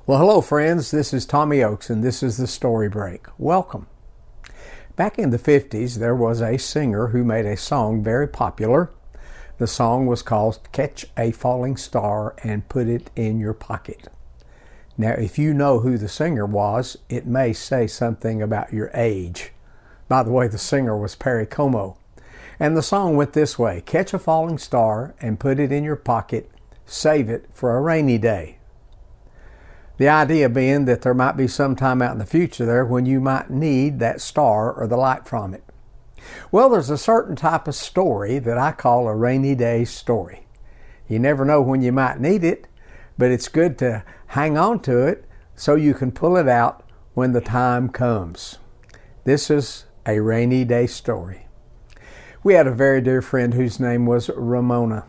Well, hello friends, this is Tommy Oakes and this is the Story Break. Welcome. Back in the 50s, there was a singer who made a song very popular. The song was called Catch a Falling Star and Put It in Your Pocket. Now, if you know who the singer was, it may say something about your age. By the way, the singer was Perry Como. And the song went this way: catch a falling star and put it in your pocket, save it for a rainy day. The idea being that there might be some time out in the future there when you might need that star or the light from it. Well, there's a certain type of story that I call a rainy day story. You never know when you might need it, but it's good to hang on to it so you can pull it out when the time comes. This is a rainy day story. We had a very dear friend whose name was Ramona.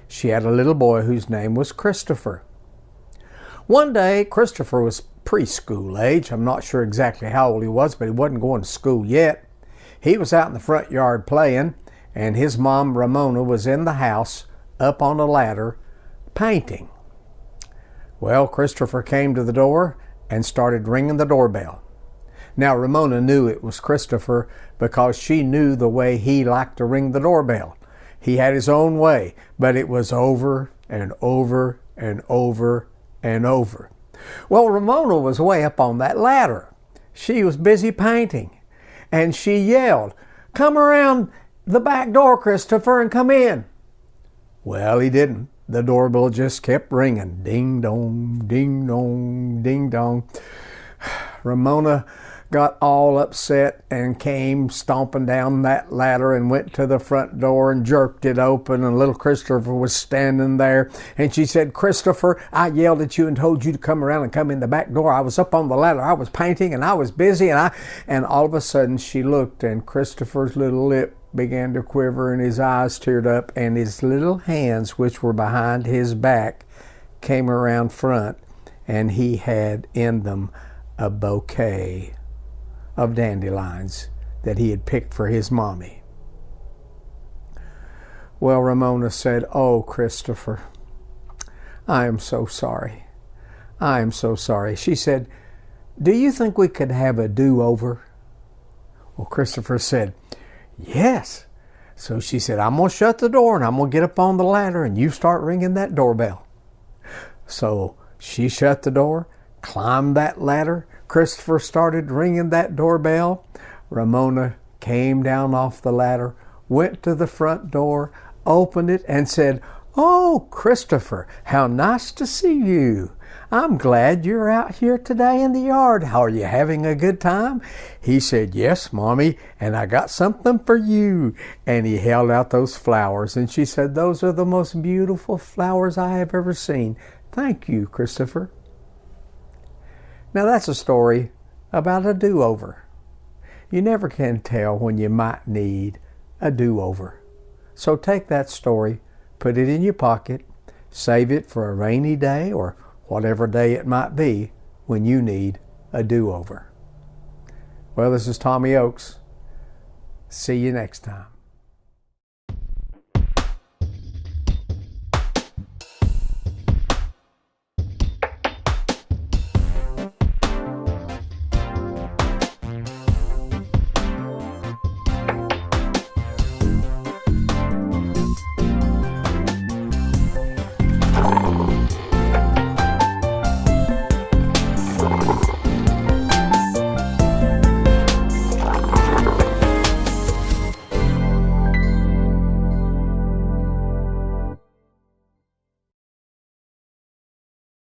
She had a little boy whose name was Christopher. One day, Christopher was preschool age. I'm not sure exactly how old he was, but he wasn't going to school yet. He was out in the front yard playing, and his mom, Ramona, was in the house up on a ladder painting. Well, Christopher came to the door and started ringing the doorbell. Now, Ramona knew it was Christopher because she knew the way he liked to ring the doorbell. He had his own way, but it was over and over and over and over. Well, Ramona was way up on that ladder. She was busy painting, and she yelled, "Come around the back door, Christopher, and come in." Well, he didn't. The doorbell just kept ringing. Ding dong, ding dong, ding dong. Ramona got all upset and came stomping down that ladder and went to the front door and jerked it open, and little Christopher was standing there, and she said, "Christopher, I yelled at you and told you to come around and come in the back door. I was up on the ladder, I was painting, and I was busy," and all of a sudden she looked, and Christopher's little lip began to quiver and his eyes teared up, and his little hands, which were behind his back, came around front, and he had in them a bouquet of dandelions that he had picked for his mommy. Well, Ramona said, "Oh, Christopher, I am so sorry. I am so sorry." She said, "Do you think we could have a do-over?" Well, Christopher said, "Yes." So she said, "I'm going to shut the door and I'm going to get up on the ladder and you start ringing that doorbell." So she shut the door, climbed that ladder. Christopher started ringing that doorbell. Ramona came down off the ladder, went to the front door, opened it, and said, "Oh, Christopher, how nice to see you. I'm glad you're out here today in the yard. Are you having a good time?" He said, "Yes, Mommy, and I got something for you." And he held out those flowers, and she said, "Those are the most beautiful flowers I have ever seen. Thank you, Christopher." Now that's a story about a do-over. You never can tell when you might need a do-over. So take that story, put it in your pocket, save it for a rainy day or whatever day it might be when you need a do-over. Well, this is Tommy Oakes. See you next time.